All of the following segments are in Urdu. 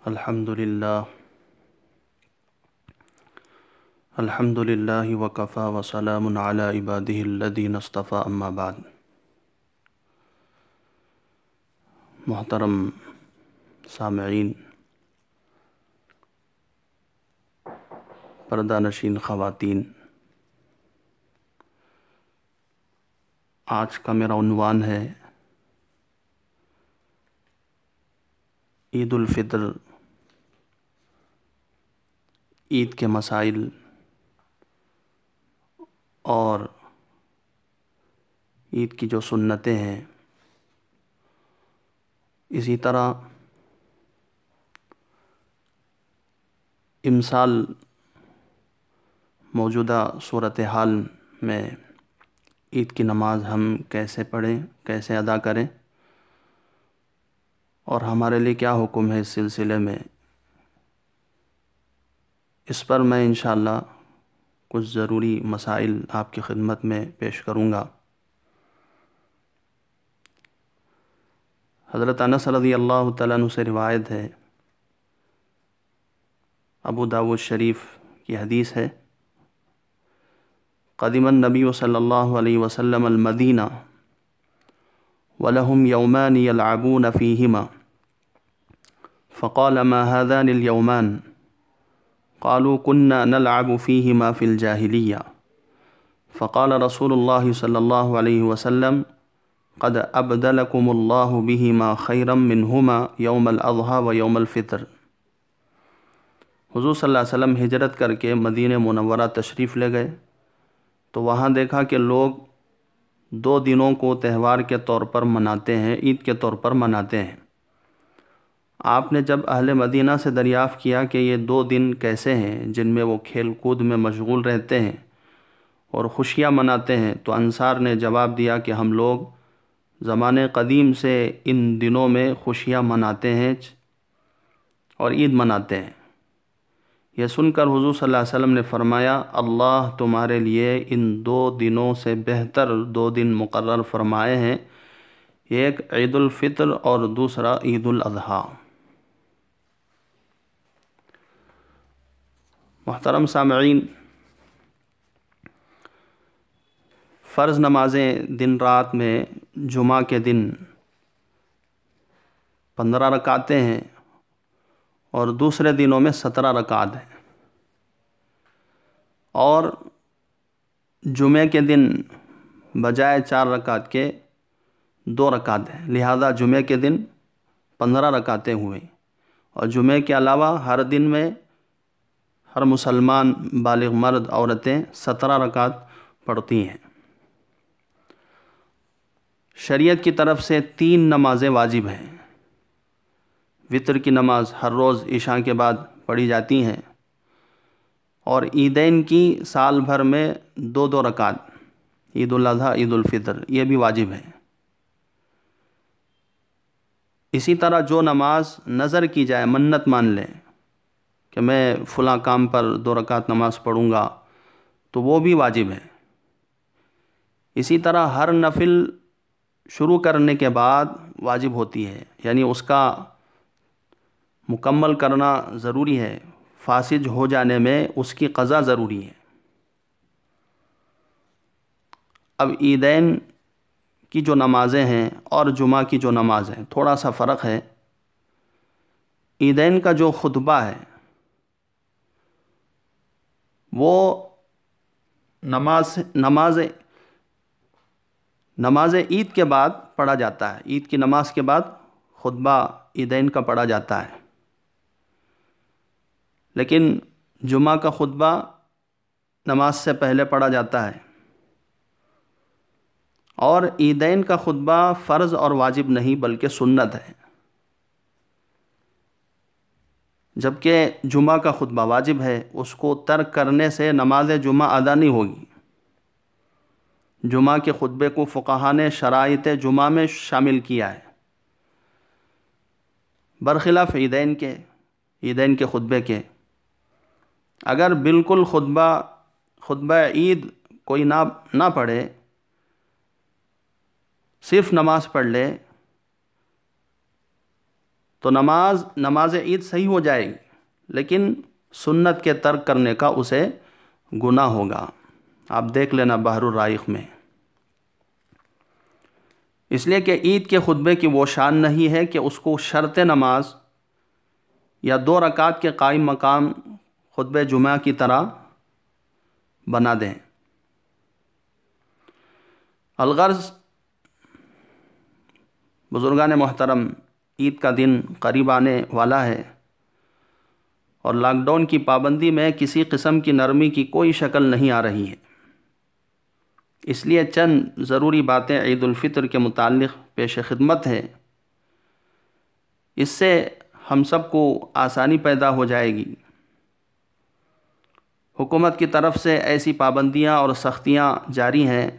الحمد للہ وکفی وسلام علی عبادہ الذین اصطفی اما بعد۔ محترم سامعین، پردہ نشین خواتین، آج کا میرا عنوان ہے عید الفطر، عید کے مسائل اور عید کی جو سنتیں ہیں، اسی طرح امسال موجودہ صورتحال میں عید کی نماز ہم کیسے پڑھیں، کیسے ادا کریں، اور ہمارے لیے کیا حکم ہے اس سلسلے میں، اس پر میں انشاءاللہ کچھ ضروری مسائل آپ کی خدمت میں پیش کروں گا۔ حضرت انس رضی اللہ تعالیٰ عنہ سے روایت ہے، ابو داود شریف کی حدیث ہے، قدم النبی صلی اللہ علیہ وسلم المدینہ ولہم یومان یلعبون فیہما فقال ما هذان اليومان قالوا كنا نلعب فيهما في الجاهلية فقال رسول الله صلى الله عليه وسلم قد أبدلكم الله بهما خيرا منهما يوم الأضحى ويوم الفطر۔ حضور صلی اللہ علیہ وسلم ہجرت کر کے مدینہ منورہ تشریف لے گئے تو وہاں دیکھا کہ لوگ 2 دنوں کو تہوار کے طور پر مناتے ہیں، عید کے طور پر مناتے ہیں۔ آپ نے جب اہل مدینہ سے دریافت کیا کہ یہ 2 دن کیسے ہیں جن میں وہ کھیل کود میں مشغول رہتے ہیں اور خوشیاں مناتے ہیں، تو انصار نے جواب دیا کہ ہم لوگ زمانے قدیم سے ان دنوں میں خوشیاں مناتے ہیں اور عید مناتے ہیں۔ یہ سن کر حضور صلی اللہ علیہ وسلم نے فرمایا، اللہ تمہارے لیے ان 2 دنوں سے بہتر 2 دن مقرر فرمائے ہیں، ایک عید الفطر اور دوسرا عید الاضحیٰ۔ محترم سامعین، فرض نمازیں دن رات میں جمعہ کے دن 15 رکعتیں ہیں اور دوسرے دنوں میں 17 رکعت ہیں، اور جمعے کے دن بجائے 4 رکعت کے 2 رکعت ہیں، لہذا جمعے کے دن 15 رکعتیں ہوئیں، اور جمعے کے علاوہ ہر دن میں ہر مسلمان بالغ مرد عورتیں 17 رکعت پڑھتی ہیں۔ شریعت کی طرف سے 3 نمازیں واجب ہیں۔ وطر کی نماز ہر روز عشاء کے بعد پڑھی جاتی ہیں، اور عیدین کی سال بھر میں 2 رکعت، عید الاضحیٰ عید الفطر، یہ بھی واجب ہیں۔ اسی طرح جو نماز نذر کی جائے، منت مان لیں کہ میں فلاں کام پر 2 رکعت نماز پڑھوں گا، تو وہ بھی واجب ہے۔ اسی طرح ہر نفل شروع کرنے کے بعد واجب ہوتی ہے، یعنی اس کا مکمل کرنا ضروری ہے، فاسد ہو جانے میں اس کی قضا ضروری ہے۔ اب عیدین کی جو نمازیں ہیں اور جمعہ کی جو نماز ہے، تھوڑا سا فرق ہے۔ عیدین کا جو خطبہ ہے وہ نماز عید کے بعد پڑھا جاتا ہے، عید کی نماز کے بعد خطبہ عیدین کا پڑھا جاتا ہے، لیکن جمعہ کا خطبہ نماز سے پہلے پڑھا جاتا ہے، اور عیدین کا خطبہ فرض اور واجب نہیں بلکہ سنت ہے، جبکہ جمعہ کا خطبہ واجب ہے۔ اس کو ترک کرنے سے نماز جمعہ ادا نہیں ہوگی۔ جمعہ کے خطبے کو فقہا نے شرائط جمعہ میں شامل کیا ہے، برخلاف عیدین کے خطبے کے۔ اگر بالکل خطبہ عید کوئی نہ پڑھے، صرف نماز پڑھ لے، تو نماز عید صحیح ہو جائے گی، لیکن سنت کے ترک کرنے کا اسے گناہ ہوگا۔ آپ دیکھ لینا بحر الرائق میں۔ اس لیے کہ عید کے خطبے کی وہ شان نہیں ہے کہ اس کو شرط نماز یا 2 رکعت کے قائم مقام خطبہ جمعہ کی طرح بنا دیں۔ الغرض بزرگان محترم، عید کا دن قریب آنے والا ہے، اور لاک ڈاؤن کی پابندی میں کسی قسم کی نرمی کی کوئی شکل نہیں آ رہی ہے۔ اس لیے چند ضروری باتیں عید الفطر کے متعلق پیش خدمت ہے، اس سے ہم سب کو آسانی پیدا ہو جائے گی۔ حکومت کی طرف سے ایسی پابندیاں اور سختیاں جاری ہیں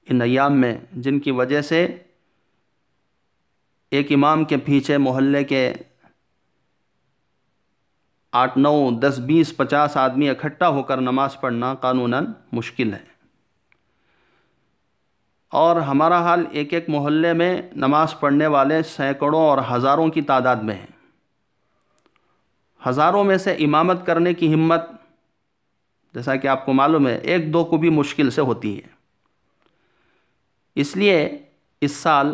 ان ایام میں، جن کی وجہ سے ایک امام کے پیچھے محلے کے 8 9 10 20 50 آدمی اکٹھا ہو کر نماز پڑھنا قانوناً مشکل ہے، اور ہمارا حال ایک محلے میں نماز پڑھنے والے سینکڑوں اور ہزاروں کی تعداد میں ہیں۔ ہزاروں میں سے امامت کرنے کی ہمت، جیسا کہ آپ کو معلوم ہے، 1 2 کو بھی مشکل سے ہوتی ہے۔ اس لیے اس سال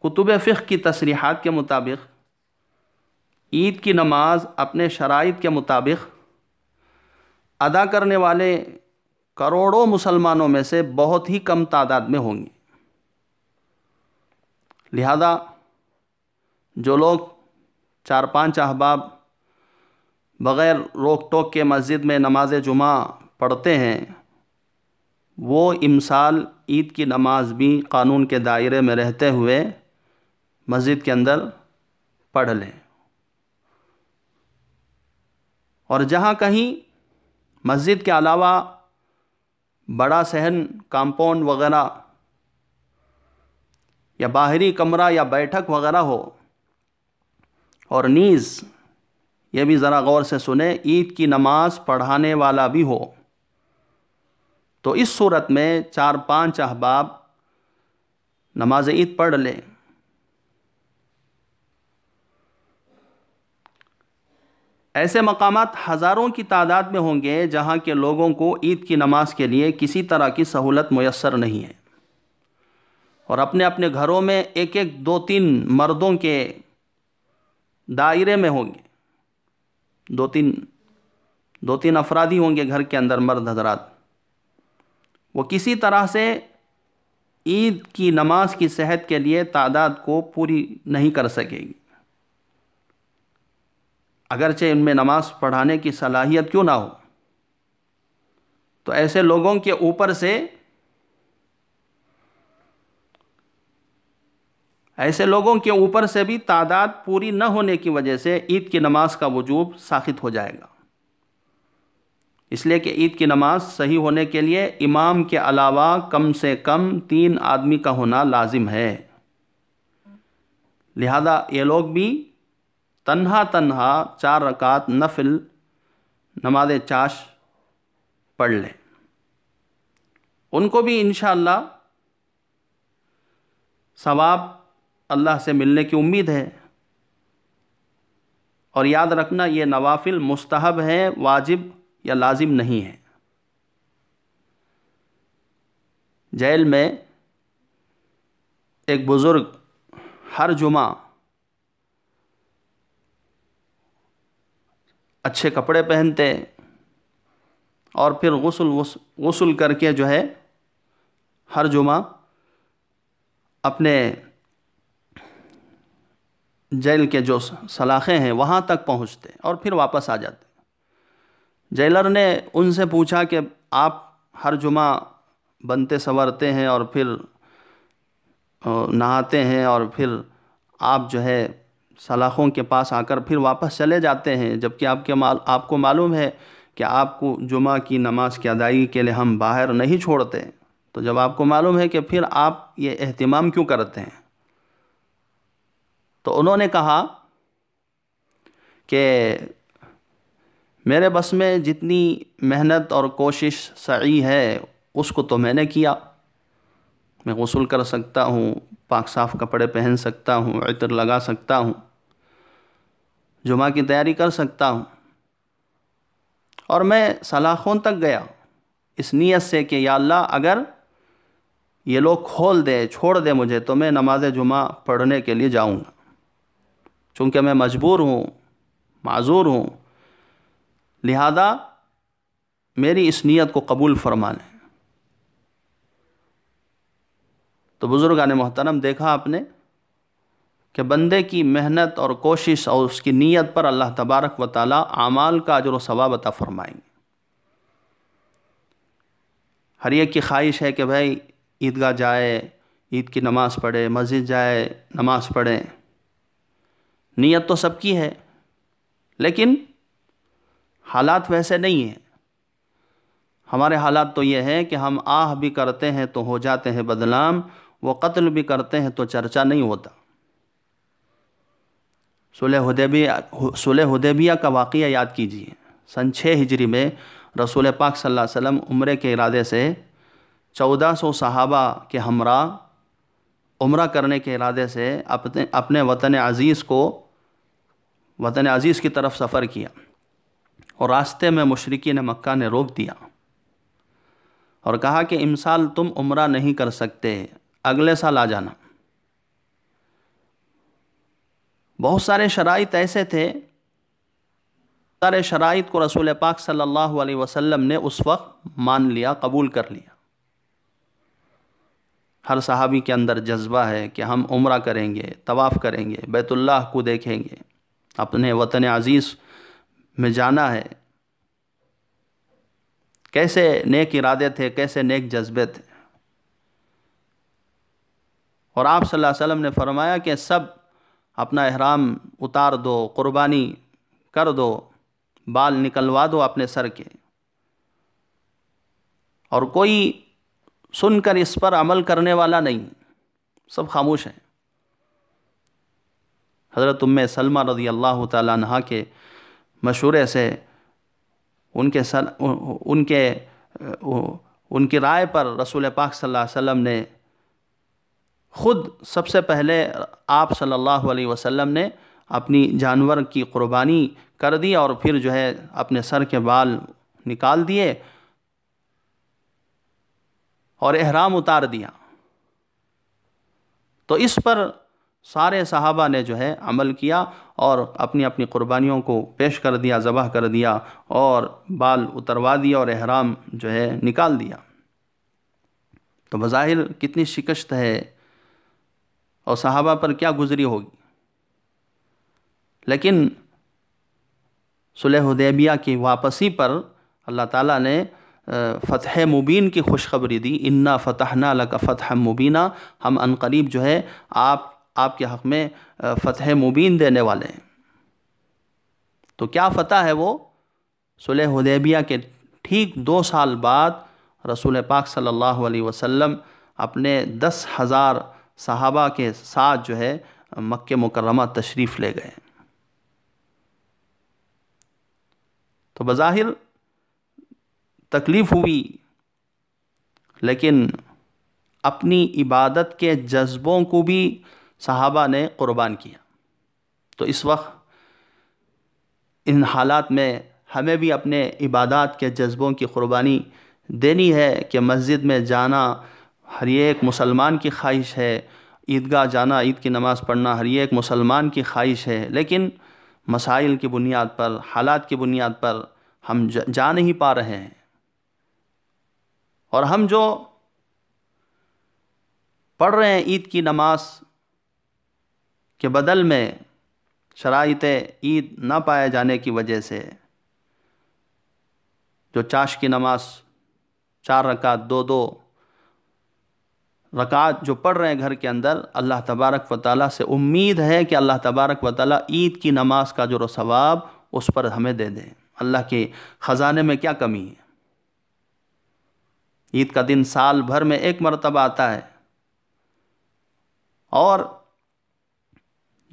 کتب فقہ کی تصریحات کے مطابق عید کی نماز اپنے شرائط کے مطابق ادا کرنے والے کروڑوں مسلمانوں میں سے بہت ہی کم تعداد میں ہوں گے۔ لہذا جو لوگ 4 5 احباب بغیر روک ٹوک کے مسجد میں نماز جمعہ پڑھتے ہیں، وہ امسال عید کی نماز بھی قانون کے دائرے میں رہتے ہوئے مسجد کے اندر پڑھ لیں، اور جہاں کہیں مسجد کے علاوہ بڑا صحن، کمپاؤنڈ وغیرہ یا باہری کمرہ یا بیٹھک وغیرہ ہو، اور نیز یہ بھی ذرا غور سے سنیں، عید کی نماز پڑھانے والا بھی ہو، تو اس صورت میں 4 5 احباب نماز عید پڑھ لیں۔ ایسے مقامات ہزاروں کی تعداد میں ہوں گے جہاں کے لوگوں کو عید کی نماز کے لیے کسی طرح کی سہولت میسر نہیں ہے، اور اپنے اپنے گھروں میں 1 1 2 3 مردوں کے دائرے میں ہوں گے، 2 3 افراد ہی ہوں گے گھر کے اندر، مرد حضرات۔ وہ کسی طرح سے عید کی نماز کی صحت کے لیے تعداد کو پوری نہیں کر سکے گی، اگرچہ ان میں نماز پڑھانے کی صلاحیت کیوں نہ ہو۔ تو ایسے لوگوں کے اوپر سے بھی تعداد پوری نہ ہونے کی وجہ سے عید کی نماز کا وجوب ساقط ہو جائے گا۔ اس لیے کہ عید کی نماز صحیح ہونے کے لیے امام کے علاوہ کم سے کم 3 آدمی کا ہونا لازم ہے۔ لہذا یہ لوگ بھی تنہا 4 رکعت نفل نماز چاش پڑھ لیں، ان کو بھی انشاءاللہ ثواب اللہ سے ملنے کی امید ہے۔ اور یاد رکھنا، یہ نوافل مستحب ہے، واجب یا لازم نہیں ہے۔ جیل میں ایک بزرگ ہر جمعہ اچھے کپڑے پہنتے اور پھر غسل کر کے جو ہے ہر جمعہ اپنے جیل کے جو سلاخیں ہیں وہاں تک پہنچتے اور پھر واپس آ جاتے۔ جیلر نے ان سے پوچھا کہ آپ ہر جمعہ بنتے سنورتے ہیں اور پھر نہاتے ہیں، اور پھر آپ جو ہے سلاخوں کے پاس آ کر پھر واپس چلے جاتے ہیں، جبکہ آپ کو معلوم ہے کہ آپ کو جمعہ کی نماز کی ادائیگی کے لیے ہم باہر نہیں چھوڑتے، تو جب آپ کو معلوم ہے کہ پھر آپ یہ اہتمام کیوں کرتے ہیں؟ تو انہوں نے کہا کہ میرے بس میں جتنی محنت اور کوشش سعی ہے اس کو تو میں نے کیا، میں غسل کر سکتا ہوں، پاک صاف کپڑے پہن سکتا ہوں، عطر لگا سکتا ہوں، جمعہ کی تیاری کر سکتا ہوں، اور میں سلاخوں تک گیا اس نیت سے کہ یا اللہ اگر یہ لوگ کھول دے، چھوڑ دے مجھے، تو میں نماز جمعہ پڑھنے کے لیے جاؤں گا، چونکہ میں مجبور ہوں، معذور ہوں، لہذا میری اس نیت کو قبول فرما لیں۔ تو بزرگان محترم، دیکھا آپ نے کہ بندے کی محنت اور کوشش اور اس کی نیت پر اللہ تبارک و تعالی اعمال کا اجر و ثواب عطا فرمائیں گے۔ ہر ایک کی خواہش ہے کہ بھائی عیدگاہ جائے، عید کی نماز پڑھے، مسجد جائے، نماز پڑھے، نیت تو سب کی ہے، لیکن حالات ویسے نہیں ہیں۔ ہمارے حالات تو یہ ہیں کہ ہم آہ بھی کرتے ہیں تو ہو جاتے ہیں بدنام، وہ قتل بھی کرتے ہیں تو چرچا نہیں ہوتا۔ صلح حدیبیہ کا واقعہ یاد کیجیے۔ سن 6 ہجری میں رسول پاک صلی اللہ علیہ وسلم عمرے کے ارادے سے 1400 صحابہ کے ہمراہ عمرہ کرنے کے ارادے سے اپنے وطن عزیز کی طرف سفر کیا، اور راستے میں مشرکین مکہ نے روک دیا اور کہا کہ امسال تم عمرہ نہیں کر سکتے، اگلے سال آ جانا۔ بہت سارے شرائط ایسے تھے، سارے شرائط کو رسول پاک صلی اللہ علیہ وسلم نے اس وقت مان لیا، قبول کر لیا۔ ہر صحابی کے اندر جذبہ ہے کہ ہم عمرہ کریں گے، طواف کریں گے، بیت اللہ کو دیکھیں گے، اپنے وطن عزیز میں جانا ہے۔ کیسے نیک ارادے تھے، کیسے نیک جذبے تھے۔ اور آپ صلی اللہ علیہ وسلم نے فرمایا کہ سب اپنا احرام اتار دو، قربانی کر دو، بال نکلوا دو اپنے سر کے، اور کوئی سن کر اس پر عمل کرنے والا نہیں، سب خاموش ہیں۔ حضرت ام سلمہ رضی اللہ تعالیٰ عنہا کے مشورے سے ان کی رائے پر رسول پاک صلی اللہ علیہ وسلم نے خود سب سے پہلے آپ صلی اللہ علیہ وسلم نے اپنی جانور کی قربانی کر دی، اور پھر جو ہے اپنے سر کے بال نکال دیے اور احرام اتار دیا۔ تو اس پر سارے صحابہ نے جو ہے عمل کیا اور اپنی اپنی قربانیوں کو پیش کر دیا، ذبح کر دیا، اور بال اتروا دیا اور احرام جو ہے نکال دیا۔ تو بظاہر کتنی شکست ہے اور صحابہ پر کیا گزری ہوگی، لیکن صلح حدیبیہ کی واپسی پر اللہ تعالیٰ نے فتح مبین کی خوشخبری دی۔ انا فتحنا لک فتحا مبینا، ہم عنقریب جو ہے آپ کے حق میں فتح مبین دینے والے ہیں۔ تو کیا فتح ہے وہ؟ صلح حدیبیہ کے ٹھیک 2 سال بعد رسول پاک صلی اللہ علیہ وسلم اپنے 10,000 صحابہ کے ساتھ جو ہے مکہ مکرمہ تشریف لے گئے۔ تو بظاہر تکلیف ہوئی، لیکن اپنی عبادت کے جذبوں کو بھی صحابہ نے قربان کیا۔ تو اس وقت ان حالات میں ہمیں بھی اپنے عبادات کے جذبوں کی قربانی دینی ہے کہ مسجد میں جانا ہر ایک مسلمان کی خواہش ہے، عیدگاہ جانا، عید کی نماز پڑھنا ہر ایک مسلمان کی خواہش ہے، لیکن مسائل کی بنیاد پر، حالات کی بنیاد پر ہم جا نہیں پا رہے ہیں، اور ہم جو پڑھ رہے ہیں عید کی نماز کے بدل میں شرائط عید نہ پائے جانے کی وجہ سے جو چاش کی نماز 4 رکعت 2 رکعت جو پڑھ رہے ہیں گھر کے اندر، اللہ تبارک و تعالیٰ سے امید ہے کہ اللہ تبارک و تعالیٰ عید کی نماز کا اجر و ثواب اس پر ہمیں دے دیں۔ اللہ کے خزانے میں کیا کمی ہے؟ عید کا دن سال بھر میں ایک مرتبہ آتا ہے، اور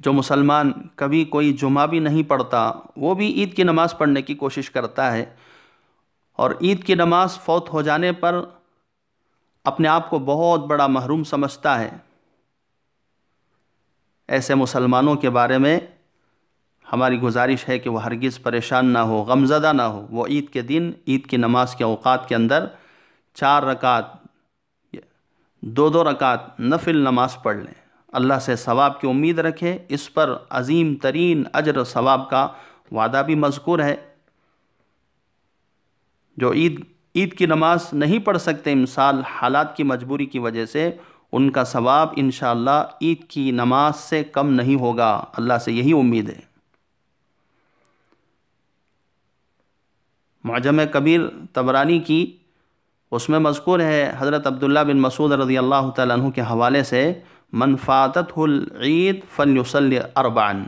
جو مسلمان کبھی کوئی جمعہ بھی نہیں پڑھتا وہ بھی عید کی نماز پڑھنے کی کوشش کرتا ہے، اور عید کی نماز فوت ہو جانے پر اپنے آپ کو بہت بڑا محروم سمجھتا ہے، ایسے مسلمانوں کے بارے میں ہماری گزارش ہے کہ وہ ہرگز پریشان نہ ہو، غمزدہ نہ ہو۔ وہ عید کے دن، عید کی نماز کے اوقات کے اندر 4 رکعت، 2 رکعت نفل نماز پڑھ لیں، اللہ سے ثواب کی امید رکھیں۔ اس پر عظیم ترین اجر ثواب کا وعدہ بھی مذکور ہے۔ جو عید کی نماز نہیں پڑھ سکتے امسال حالات کی مجبوری کی وجہ سے، ان کا ثواب انشاءاللہ عید کی نماز سے کم نہیں ہوگا، اللہ سے یہی امید ہے۔ معجم کبیر طبرانی کی، اس میں مذکور ہے حضرت عبداللہ بن مسعود رضی اللہ تعالیٰ عنہ کے حوالے سے، من فاتتہ العید فلیصلی 4۔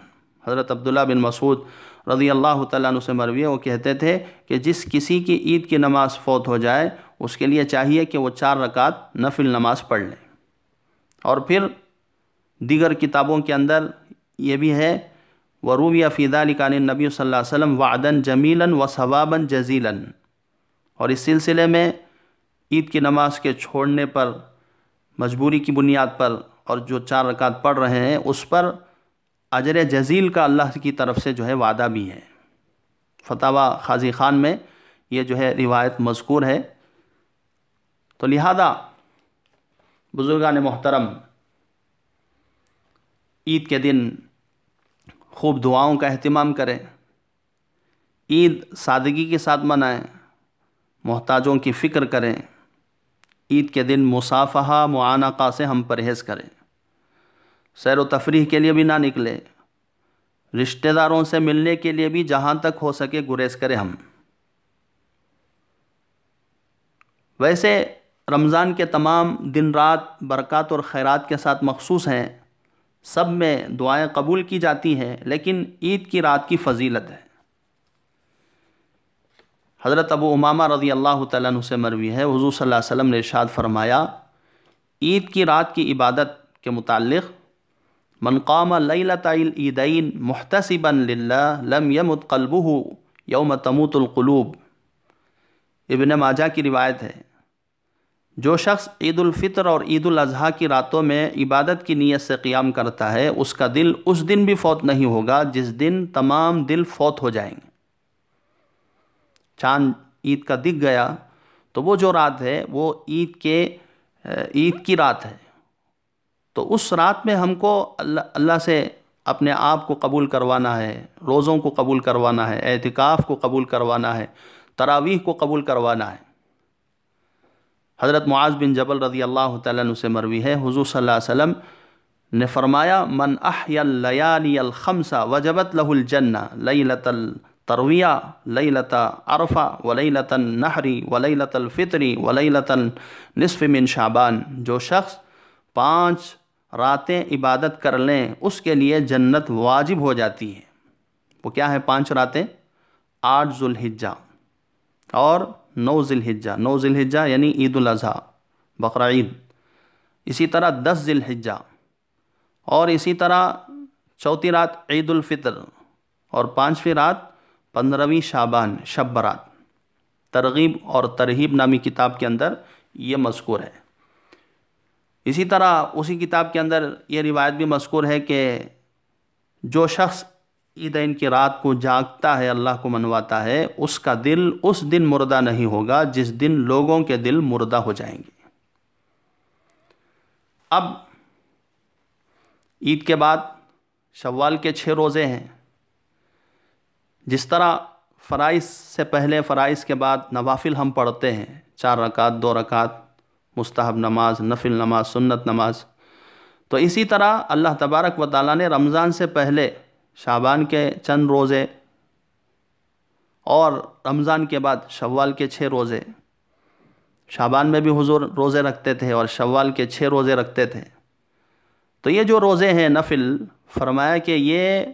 حضرت عبداللہ بن مسعود رضی اللہ تعالیٰ عنہ سے مروی ہے، وہ کہتے تھے کہ جس کسی کی عید کی نماز فوت ہو جائے اس کے لیے چاہیے کہ وہ 4 رکعت نفل نماز پڑھ لے۔ اور پھر دیگر کتابوں کے اندر یہ بھی ہے، وَرُوِيَ فِي ذَلِكَ عَنِ النَّبِيُّ صلی اللہ علیہ وسلم وَعْدًا جَمِيلًا وَثَوَابًا جَزِيلًا۔ اور اس سلسلے میں عید کی نماز کے چھوڑنے پر، مجبوری کی بنیاد پر، اور جو 4 رکعت پڑھ رہے ہیں اس پر اجر جزیل کا اللہ کی طرف سے جو ہے وعدہ بھی ہے۔ فتاوی قاضی خان میں یہ جو ہے روایت مذکور ہے۔ تو لہذا بزرگان محترم، عید کے دن خوب دعاؤں کا اہتمام کریں، عید سادگی کے ساتھ منائیں، محتاجوں کی فکر کریں، عید کے دن مصافحہ معانقہ سے ہم پرہیز کریں، سیر و تفریح کے لیے بھی نہ نکلے، رشتہ داروں سے ملنے کے لیے بھی جہاں تک ہو سکے گریز کریں ہم۔ ویسے رمضان کے تمام دن رات برکات اور خیرات کے ساتھ مخصوص ہیں، سب میں دعائیں قبول کی جاتی ہیں، لیکن عید کی رات کی فضیلت ہے۔ حضرت ابو امامہ رضی اللہ تعالیٰ عنہ سے مروی ہے، حضور صلی اللہ علیہ وسلم نے ارشاد فرمایا، عید کی رات کی عبادت کے متعلق، من قام لیلۃ العیدین محتسبا للہ لم یمت قلبہ یوم تموت القلوب۔ ابن ماجہ کی روایت ہے، جو شخص عید الفطر اور عید الاضحیٰ کی راتوں میں عبادت کی نیت سے قیام کرتا ہے، اس کا دل اس دن بھی فوت نہیں ہوگا جس دن تمام دل فوت ہو جائیں گے۔ چاند عید کا دکھ گیا تو وہ جو رات ہے وہ عید کی رات ہے، تو اس رات میں ہم کو اللہ سے اپنے آپ کو قبول کروانا ہے، روزوں کو قبول کروانا ہے، اعتکاف کو قبول کروانا ہے، تراویح کو قبول کروانا ہے۔ حضرت معاذ بن جبل رضی اللہ تعالیٰ عنہ سے مروی ہے، حضور صلی اللہ علیہ وسلم نے فرمایا، من احیا اللیالی الخمس وجبت لہ الجنہ، لیلۃ الترویہ، لیلۃ عرفہ، ولیلۃ النحر، ولیلۃ الفطر، ولیلۃ النصف من شعبان۔ جو شخص 5 راتیں عبادت کر لیں اس کے لیے جنت واجب ہو جاتی ہے۔ وہ کیا ہے 5 راتیں؟ 8 ذو الحجہ اور 9 ذی الحجہ۔ 9 ذی الحجہ یعنی عید الاضحیٰ، بقرہ عید، اسی طرح 10 ذی الحجہ، اور اسی طرح 4تھی رات عید الفطر، اور 5ویں رات 15ویں شعبان، شب برات۔ ترغیب اور ترہیب نامی کتاب کے اندر یہ مذکور ہے۔ اسی طرح اسی کتاب کے اندر یہ روایت بھی مذکور ہے کہ جو شخص عیدین کی رات کو جاگتا ہے، اللہ کو منواتا ہے، اس کا دل اس دن مردہ نہیں ہوگا جس دن لوگوں کے دل مردہ ہو جائیں گے۔ اب عید کے بعد شوال کے 6 روزے ہیں۔ جس طرح فرائض سے پہلے، فرائض کے بعد نوافل ہم پڑھتے ہیں، 4 رکعت، 2 رکعت، مستحب نماز، نفل نماز، سنت نماز، تو اسی طرح اللہ تبارک و تعالیٰ نے رمضان سے پہلے شعبان کے چند روزے، اور رمضان کے بعد شوال کے 6 روزے، شعبان میں بھی حضور روزے رکھتے تھے اور شوال کے 6 روزے رکھتے تھے۔ تو یہ جو روزے ہیں نفل، فرمایا کہ یہ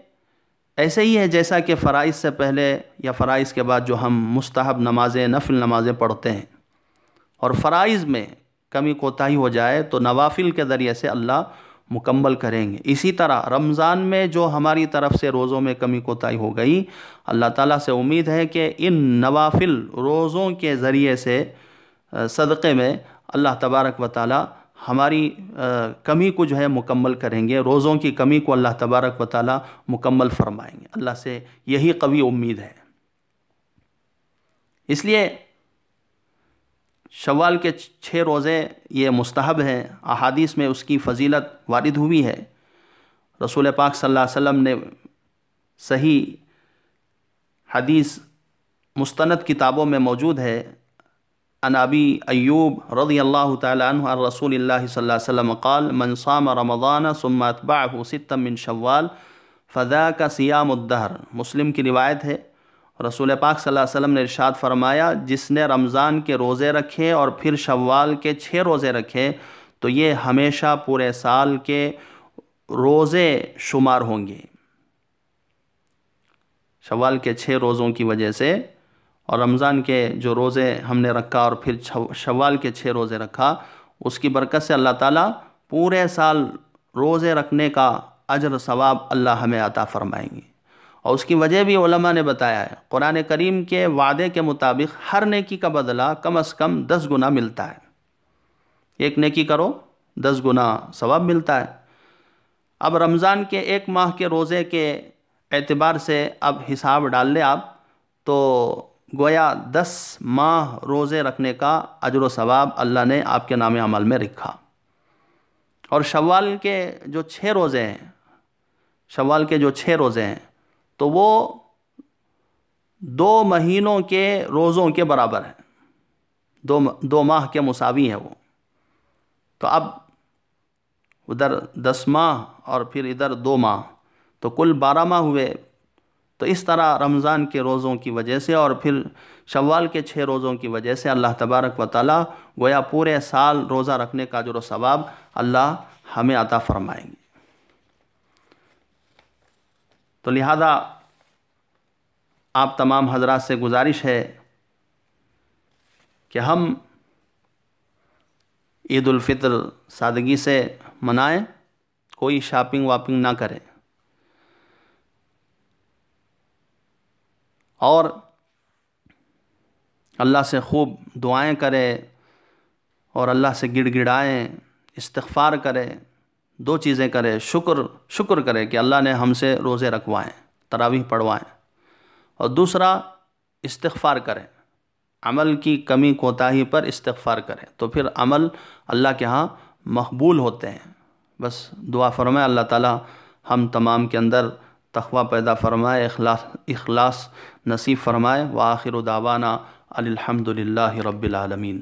ایسے ہی ہے جیسا کہ فرائض سے پہلے یا فرائض کے بعد جو ہم مستحب نمازیں، نفل نمازیں پڑھتے ہیں، اور فرائض میں کمی کوتاہی ہو جائے تو نوافل کے ذریعے سے اللہ مکمل کریں گے۔ اسی طرح رمضان میں جو ہماری طرف سے روزوں میں کمی کوتاہی ہو گئی، اللہ تعالیٰ سے امید ہے کہ ان نوافل روزوں کے ذریعے سے صدقے میں اللہ تبارک و تعالیٰ ہماری کمی کو جو ہے مکمل کریں گے، روزوں کی کمی کو اللہ تبارک و تعالی مکمل فرمائیں گے۔ اللہ سے یہی قوی امید ہے۔ اس لیے شوال کے 6 روزے یہ مستحب ہیں، احادیث میں اس کی فضیلت وارد ہوئی ہے۔ رسول پاک صلی اللہ علیہ وسلم نے صحیح حدیث مستند کتابوں میں موجود ہے، عن ابی ایوب رضی اللہ تعالی عنہ عن رسول اللہ صلی اللہ علیہ وسلم قال من صام رمضان ثم اتبعه 6 من شوال فذاک صیام الدہر۔ مسلم کی روایت ہے، رسول پاک صلی اللہ علیہ وسلم نے ارشاد فرمایا جس نے رمضان کے روزے رکھے اور پھر شوال کے 6 روزے رکھے تو یہ ہمیشہ پورے سال کے روزے شمار ہوں گے۔ شوال کے 6 روزوں کی وجہ سے اور رمضان کے جو روزے ہم نے رکھا اور پھر شوال کے 6 روزے رکھا، اس کی برکت سے اللہ تعالیٰ پورے سال روزے رکھنے کا اجر ثواب اللہ ہمیں عطا فرمائیں گے۔ اور اس کی وجہ بھی علماء نے بتایا ہے، قرآن کریم کے وعدے کے مطابق ہر نیکی کا بدلہ کم از کم 10 گنا ملتا ہے۔ ایک نیکی کرو 10 گنا ثواب ملتا ہے۔ اب رمضان کے 1 ماہ کے روزے کے اعتبار سے اب حساب ڈال لیں آپ، تو گویا 10 ماہ روزے رکھنے کا اجر و ثواب اللہ نے آپ کے نام عمل میں رکھا۔ اور شوال کے جو 6 روزے ہیں، شوال کے جو 6 روزے ہیں تو وہ 2 مہینوں کے روزوں کے برابر ہیں، 2 ماہ کے مساوی ہیں وہ۔ تو اب ادھر 10 ماہ اور پھر ادھر 2 ماہ، تو کل 12 ماہ ہوئے۔ تو اس طرح رمضان کے روزوں کی وجہ سے اور پھر شوال کے 6 روزوں کی وجہ سے اللہ تبارک و تعالیٰ گویا پورے سال روزہ رکھنے کا اجر و ثواب اللہ ہمیں عطا فرمائیں گے۔ تو لہذا آپ تمام حضرات سے گزارش ہے کہ ہم عید الفطر سادگی سے منائیں، کوئی شاپنگ واپنگ نہ کریں، اور اللہ سے خوب دعائیں کریں اور اللہ سے گڑ گڑائیں، استغفار کریں۔ 2 چیزیں کریں، شکر کریں کہ اللہ نے ہم سے روزے رکھوائیں، تراویح پڑھوائیں، اور دوسرا استغفار کریں، عمل کی کمی کوتاہی پر استغفار کریں، تو پھر عمل اللہ کے ہاں مقبول ہوتے ہیں۔ بس دعا فرمائے اللہ تعالیٰ ہم تمام کے اندر تقوی پیدا فرمائے، اخلاص نصیب فرمائے۔ وآخر دعوانا الحمد للہ رب العالمین۔